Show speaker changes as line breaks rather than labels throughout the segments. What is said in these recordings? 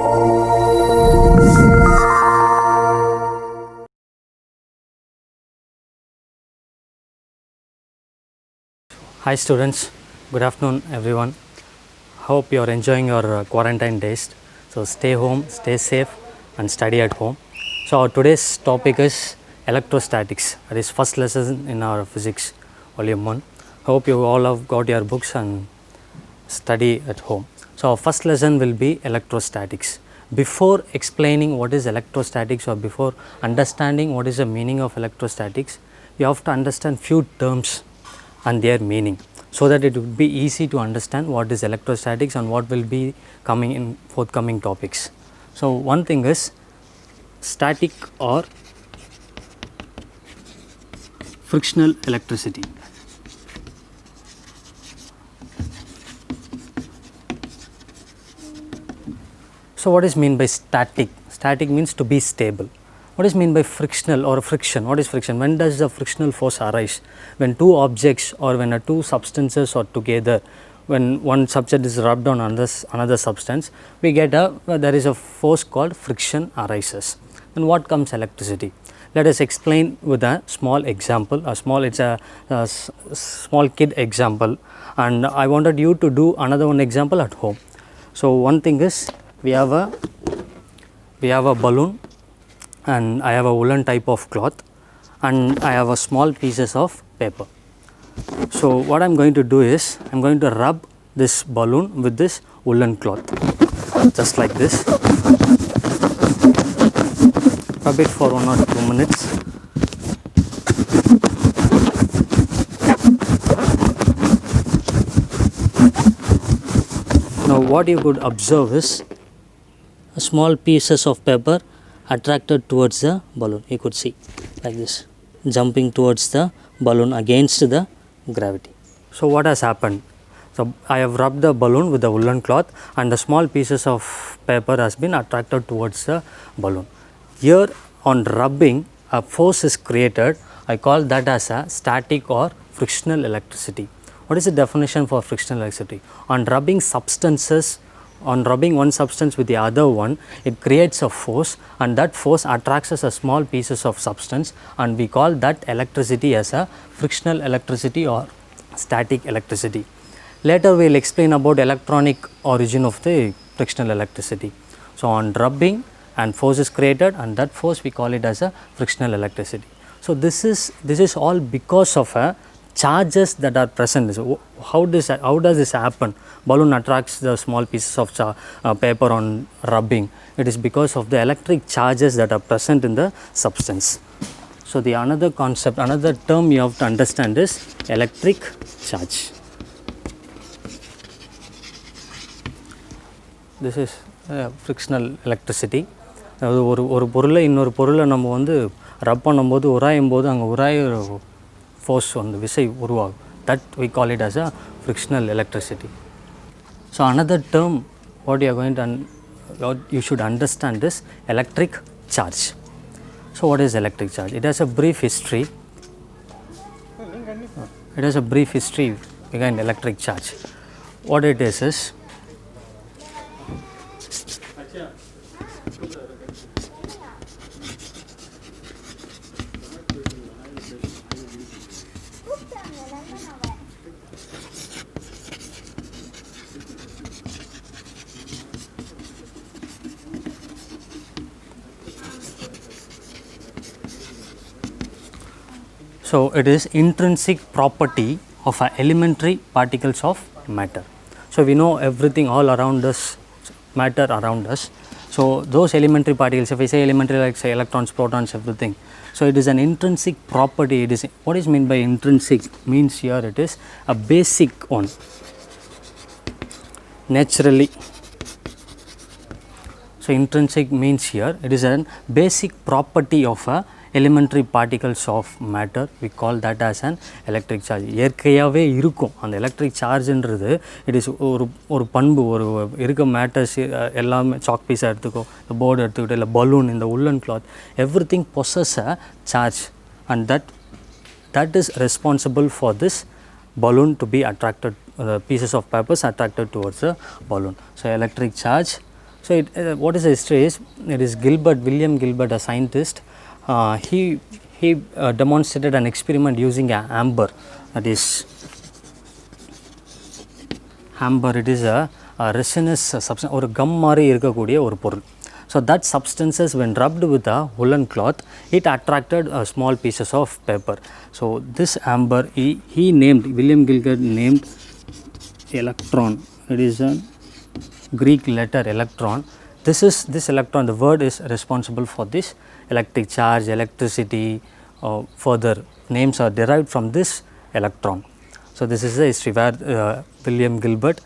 Hi students, good afternoon everyone. Hope you are enjoying your quarantine days. So stay home, stay safe and study at home. So our today's topic is electrostatics. That is first lesson in our physics volume 1. Hope you all have got your books and study at home. So our first lesson will be electrostatics. Before explaining what is electrostatics or before understanding what is the meaning of electrostatics, you have to understand few terms and their meaning, so that it would be easy to understand what is electrostatics and what will be coming in forthcoming topics. So one thing is static or frictional electricity. So what is mean by static? Static means to be stable. What is mean by frictional or friction? What is friction? When does the frictional force arise? When two objects or when two substances are together, when one substance is rubbed on another substance, we get there is a force called friction arises. Then what comes electricity? Let us explain with a small example. It's a small kid example, and I wanted you to do another one example at home. So one thing is we have a balloon, and I have a woolen type of cloth, and I have a small pieces of paper. So what I am going to do is I am going to rub this balloon with this woolen cloth, just like this. Rub it for 1 or 2 minutes. Now what you could observe is small pieces of paper attracted towards the balloon. You could see like this, jumping towards the balloon against the gravity. So what has happened? So I have rubbed the balloon with the woolen cloth, and the small pieces of paper has been attracted towards the balloon. Here on rubbing, a force is created. I call that as a static or frictional electricity. What is the definition for frictional electricity? On rubbing one substance with the other one, it creates a force, and that force attracts a small pieces of substance, and we call that electricity as a frictional electricity or static electricity. Later we will explain about electronic origin of the frictional electricity. So on rubbing and force is created, and that force we call it as a frictional electricity. So this is all because of a charges that are present. So how does this happen? Balloon attracts the small pieces of paper on rubbing. It is because of the electric charges that are present in the substance. So the another term you have to understand is electric charge. This is frictional electricity. ஒரு பொருளை இன்னொரு பொருளை நம்ம வந்து ரப் பண்ணும்போது உராயும் போது அங்கே உராய force on விசை உருவாகும். That we call it as a frictional electricity. So another term what you should understand is electric charge. So what is electric charge? It has a brief history. Behind electric charge. What it is so it is intrinsic property of elementary particles of matter. So we know everything all around us, matter around us. So those elementary particles, if I say elementary, like say electrons, protons, everything. So it is an intrinsic property. It is, what is meant by intrinsic? Means here it is a basic one, naturally. So intrinsic means here it is a basic property of a elementary particles of matter. We call that as an electric charge. இயற்கையாகவே இருக்கும் அந்த electric சார்ஜ்ன்றது. It is ஒரு பண்பு, ஒரு இருக்க matters எல்லாமே, chalk பீஸாக எடுத்துக்கோ, இந்த போர்டு எடுத்துக்கிட்டோ, இல்லை பலூன், இந்த உள்ளன் cloth, everything possess a charge, and that is responsible for this balloon to be attracted, pieces of papers attracted towards the balloon. So electric charge. So what is the history is, it is Gilbert, William Gilbert, a scientist. He demonstrated an experiment using a amber, that is amber. It is a resinous substance, or gum mari irukkakoodiya oru porul. So that substances, when rubbed with a woolen cloth, it attracted small pieces of paper. So this amber, he named, William Gilbert named electron. It is a Greek letter electron. This electron, the word is responsible for this electric charge, electricity. Further names are derived from this electron. So this is the history where William Gilbert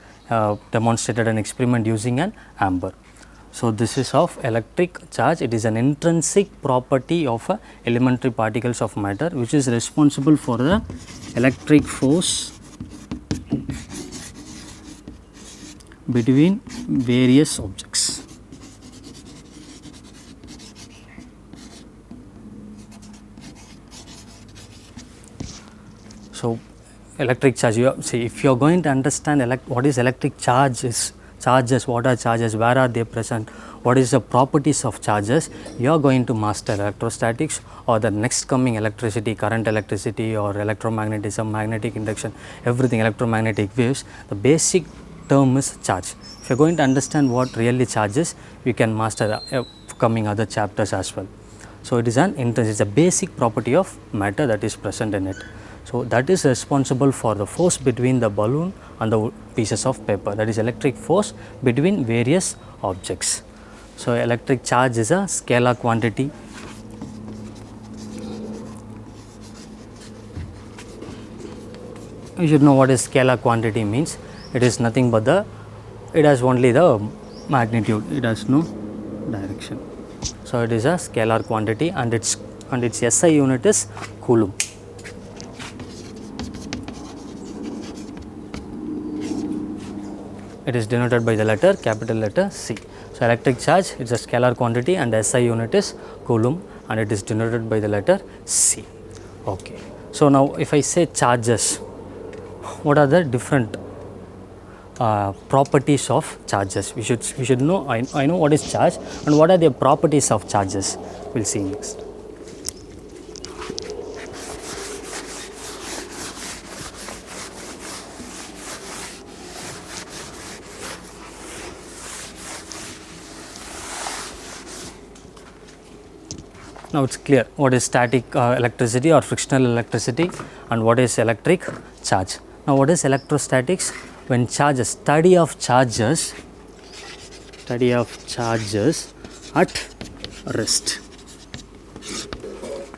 demonstrated an experiment using an amber. So this is of electric charge. It is an intrinsic property of elementary particles of matter, which is responsible for the electric force between various objects. So electric charge, see, if you are going to understand what is electric charges, what are charges, where are they present, what is the properties of charges, you are going to master electrostatics or the next coming electricity, current electricity, or electromagnetism, magnetic induction, everything, electromagnetic waves. The basic term is charge. If you are going to understand what really charges, you can master coming other chapters as well. So it is it's a basic property of matter that is present in it. So that is responsible for the force between the balloon and the pieces of paper, that is electric force between various objects. So electric charge is a scalar quantity. You should know what is scalar quantity means. It is nothing but it has only the magnitude, it has no direction. So it is a scalar quantity, and its SI unit is coulomb. It is denoted by the letter, capital letter C. So electric charge, it is a scalar quantity, and the SI unit is coulomb, and it is denoted by the letter C. Okay. So now if I say charges, what are the different properties of charges? We should know. I know what is charge, and what are the properties of charges. We'll see next. Now it's clear what is static electricity or frictional electricity, and what is electric charge. Now what is electrostatics? When charges, study of charges at rest.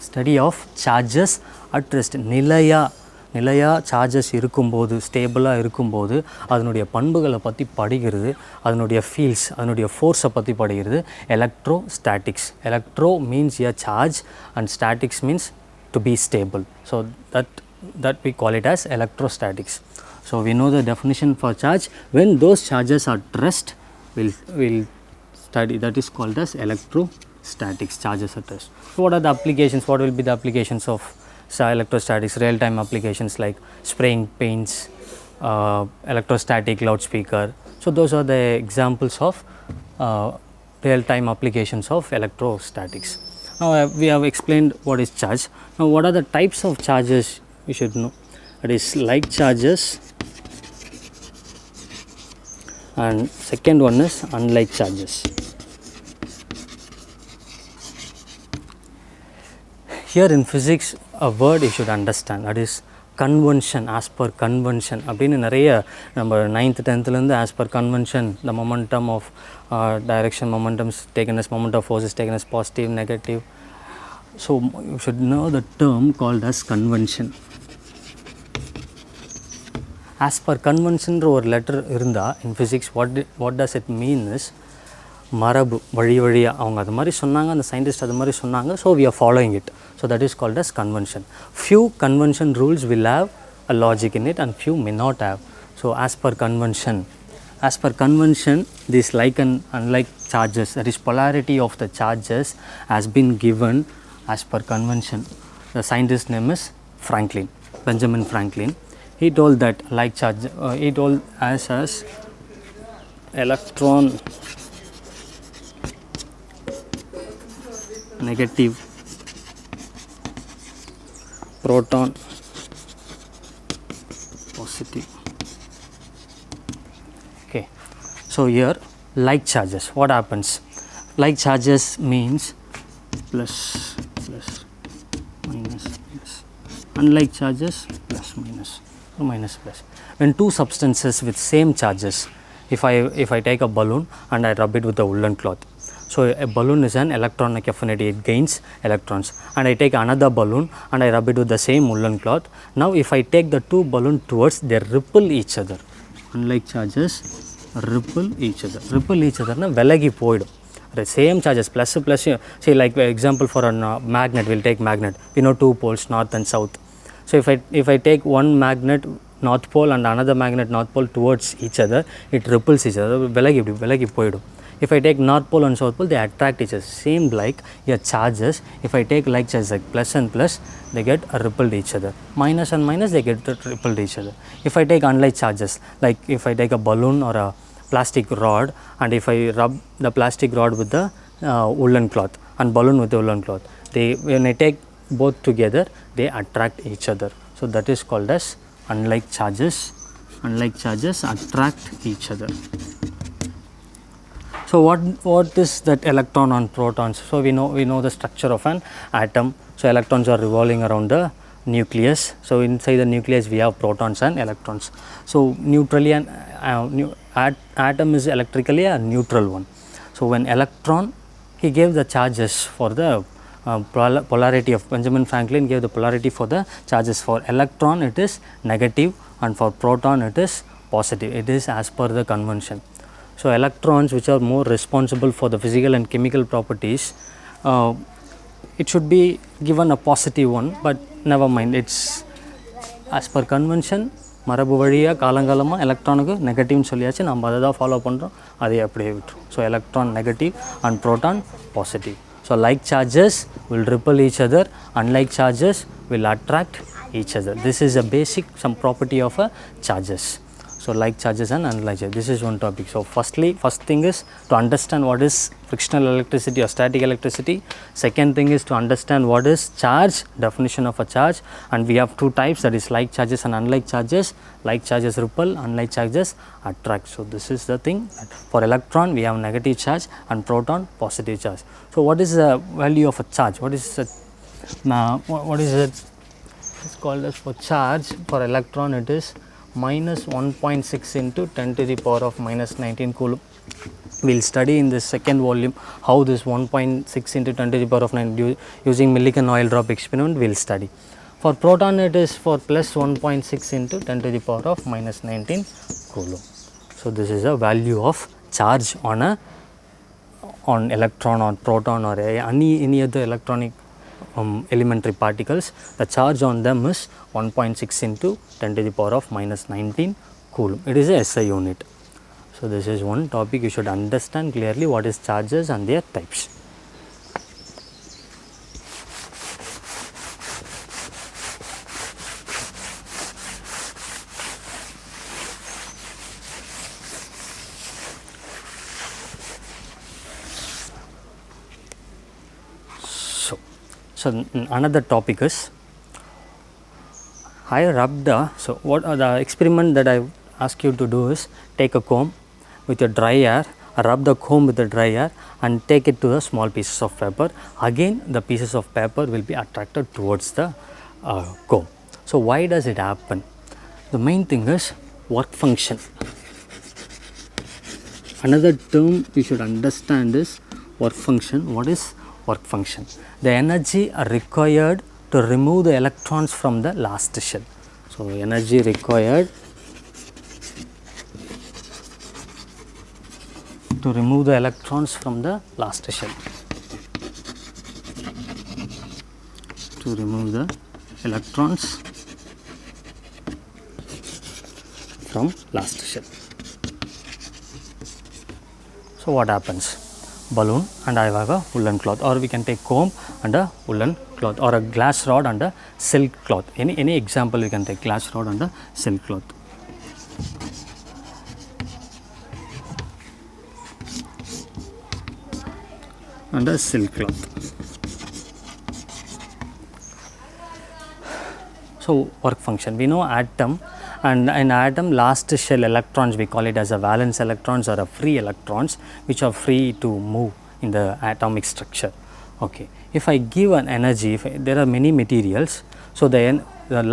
Study of charges at rest. நிலையா charges இருக்கும்போது, ஸ்டேபிளாக இருக்கும்போது அதனுடைய பண்புகளை பற்றி படிக்கிறது, அதனுடைய feels, அதனுடைய ஃபோர்ஸை பற்றி படிக்கிறது electrostatics. Electro means a charge and statics means to be stable. So that we call it as electrostatics. So we know the definition for charge. When those charges are at rest, we'll study, that is called as electrostatics, charges at rest. So what are the applications? What will be the applications of electrostatics? Real time applications like spraying paints, electrostatic loudspeaker. So those are the examples of real time applications of electrostatics. Now we have explained what is charge. Now what are the types of charges we should know? It is like charges, and second one is unlike charges. Here in physics, a word you should understand, that is convention. As per convention அப்படின்னு நிறைய நம்ம 9th 10th லேருந்து as per convention, the momentum of direction, momentum is taken as, moment of force is taken as positive, negative. So you should know the term called as convention. As per convention ஒரு letter இருந்தால் in physics, what does it mean is மரபு, வழியாக அவங்க அது மாதிரி சொன்னாங்க, அந்த scientist அது மாதிரி சொன்னாங்க, so we are following it. So that is called as convention. Few convention rules will have a logic in it, and few may not have. So as per convention, this like and unlike charges, that is polarity of the charges, has been given as per convention. The scientist name is Franklin, Benjamin Franklin. He told that like charge, he told as electron negative, proton positive. Okay, so here like charges, what happens? Like charges means plus plus minus plus, unlike charges plus minus or minus plus. When two substances with same charges, if I take a balloon and I rub it with a woolen cloth, so a balloon is an electronic affinity, it gains electrons, and I take another balloon and I rub it with the same woolen cloth. Now if I take the two balloons towards, they repel each other. Unlike charges repel each other. Repel each other na velagi poidum. The same charges plus plus, say like example for a magnet, we'll take magnet, we know two poles north and south. So if I take one magnet north pole and another magnet north pole towards each other, it repels each other. Velagi poidum. If I take north pole and south pole, they attract each other. Same like your charges, if I take like charges like plus and plus, they get repelled each other. Minus and minus, they get repelled each other. If I take unlike charges, like if I take a balloon or a plastic rod, and if I rub the plastic rod with the woolen cloth and balloon with the woolen cloth, when I take both together, they attract each other. So that is called as unlike charges. Unlike charges attract each other. So what is that electron and protons? So we know the structure of an atom. So electrons are revolving around the nucleus. So inside the nucleus we have protons and electrons. So neutrally and atom is electrically a neutral one. So when electron, he gave the charges for the polarity of Benjamin Franklin gave the polarity for the charges. For electron it is negative and for proton it is positive. It is as per the convention. So electrons, which are more responsible for the physical and chemical properties, it should be given a positive one, but never mind, it's as per convention. மரபு வழியாக காலங்காலமாக எலக்ட்ரானுக்கு நெகட்டிவ்னு சொல்லியாச்சு, நம்ம அதை தான் follow பண்ணுறோம், அதை அப்படியே விட்டுரும். So electron negative and proton positive. So like charges will repel each other, unlike charges will attract each other. This is a basic some property of a charges. So like charges and unlike charges, this is one topic. So first thing is to understand what is frictional electricity or static electricity. Second thing is to understand what is charge, definition of a charge, and we have two types, that is like charges and unlike charges. Like charges repel, unlike charges attract. So this is the thing. For electron we have negative charge and proton positive charge. So what is the value of a charge? What is it? It's called as for charge. For electron it is minus 1.6 into 10 to the power of minus 19 coulomb. We will study in this second volume how this 1.6 into 10 to the power of 9 using Millikan oil drop experiment we will study. For proton it is for plus 1.6 into 10 to the power of minus 19 coulomb. So this is a value of charge on electron or proton or any other electronic elementary particles. The charge on them is 1.6 into 10 to the power of minus 19 coulomb. It is a SI unit. So this is one topic you should understand clearly, what is charges and their types. So another topic is, I rubbed so what are the experiment that I ask you to do is, take a comb with your dry air, rub the comb with the dry air and take it to the small pieces of paper. Again the pieces of paper will be attracted towards the comb. So why does it happen? The main thing is work function. Another term you should understand is work function. What is work function? The energy required to remove the electrons from the last shell. So energy required to remove the electrons from the last shell. To remove the electrons from last shell. So what happens? Balloon and I have a woolen cloth, or we can take comb and a woolen cloth, or a glass rod and a silk cloth. Any example we can take, glass rod and a silk cloth. And a silk cloth. So, work function, we know atom, and in atom last shell electrons we call it as a valence electrons or a free electrons which are free to move in the atomic structure. Okay. If I give an energy, there are many materials, so the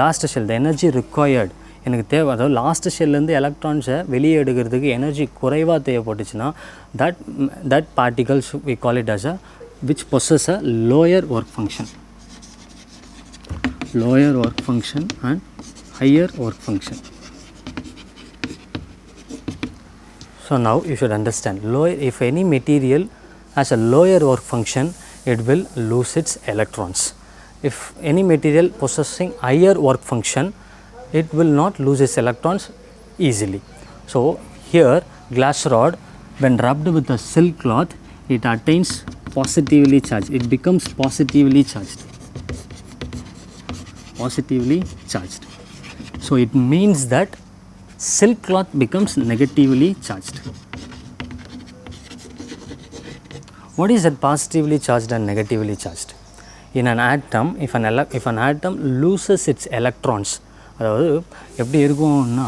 last shell, the energy required, எனக்கு தேவை, அதாவது last ஷெல்லேருந்து எலக்ட்ரான்ஸை வெளியே எடுக்கிறதுக்கு energy குறைவாக தேவைப்பட்டுச்சுன்னா that particles we call it as a which possess a lower work function and higher work function. So now you should understand, lower, if any material has a lower work function, it will lose its electrons. If any material possessing higher work function, it will not lose its electrons easily. So here glass rod, when rubbed with a silk cloth, it attains positively charged, it becomes positively charged. So it means that silk cloth becomes negatively charged. What is that positively charged and negatively charged? In an atom, if an atom loses its electrons, அதாவது எப்படி இருக்கும்னா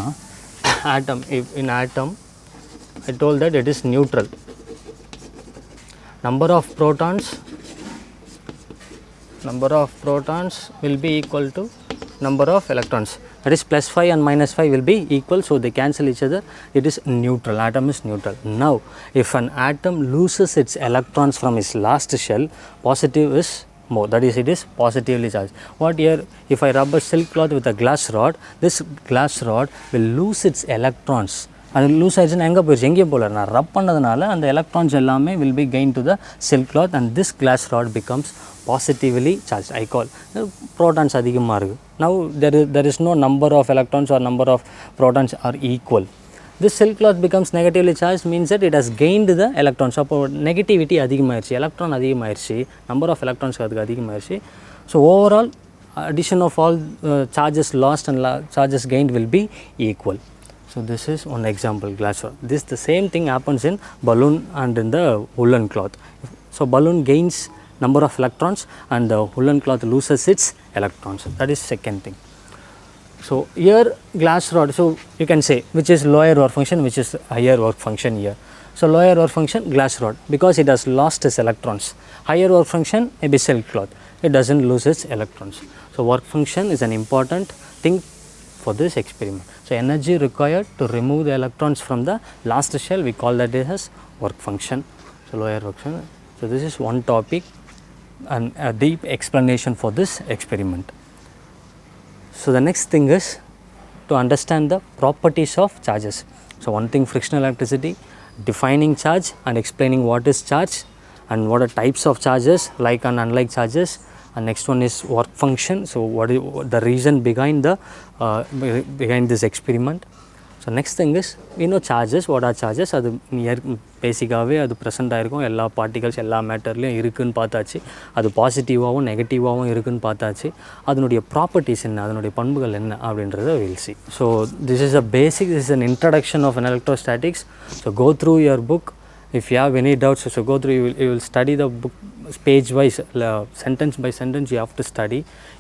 atom, in atom I told that it is neutral. Number of protons will be equal to number of electrons, that is plus 5 and minus 5 will be equal, so they cancel each other, it is neutral, atom is neutral. Now if an atom loses its electrons from its last shell, positive is more, that is it is positively charged. What here, if I rub a silk cloth with a glass rod, this glass rod will lose its electrons. அது loose ஆயிடுச்சுன்னா எங்கே போயிடுச்சு, எங்கேயும் போகல, நான் ரப் பண்ணதுனால அந்த electrons எல்லாமே will be gained to the silk cloth and this glass rod becomes positively charged. I call protons அதிகமாக இருக்குது. Now there is no number of electrons or number of protons are equal. This silk cloth becomes negatively charged, means that it has gained the electrons. அப்போ negativity அதிகமாகிடுச்சு, electron அதிகமாகிடுச்சு, number of electrons அதுக்கு அதிகமாகிடுச்சு. So overall addition of all charges lost and charges gained will be equal. So this is one example, glass rod. This the same thing happens in balloon and in the woolen cloth. So balloon gains number of electrons and the woolen cloth loses its electrons. That is second thing. So here glass rod, so you can say which is lower work function, which is higher work function here. So lower work function glass rod because it has lost its electrons. Higher work function maybe silk cloth, it doesn't lose its electrons. So work function is an important thing for this experiment. So energy required to remove the electrons from the last shell, we call that as work function. So lower work function. So this is one topic and a deep explanation for this experiment. So the next thing is to understand the properties of charges. So one thing, frictional electricity, defining charge and explaining what is charge and what are types of charges, like and unlike charges. And next one is work function. So what is the reason behind this experiment. So next thing is we know charges, what are charges, அது பேசிக்காகவே அது present ஆகிருக்கும், எல்லா particles எல்லா மேட்டர்லேயும் இருக்குதுன்னு பார்த்தாச்சு, அது பாசிட்டிவாகவும் நெகட்டிவாகவும் இருக்குதுன்னு பார்த்தாச்சு, அதனுடைய ப்ராப்பர்ட்டிஸ் என்ன, அதனுடைய பண்புகள் என்ன அப்படின்றத we'll see. So this is a basic, this is an introduction of an electrostatics. So go through your book. If you have any doubts, so go through, you will study the book page wise, sentence by sentence you have to study.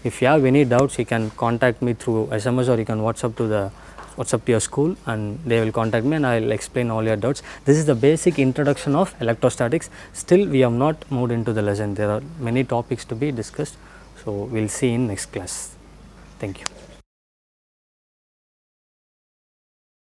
If you have any doubts, you can contact me through SMS or you can WhatsApp to your school and they will contact me and I will explain all your doubts. This is the basic introduction of electrostatics. Still we have not moved into the lesson. There are many topics to be discussed. So we will see in next class. Thank you.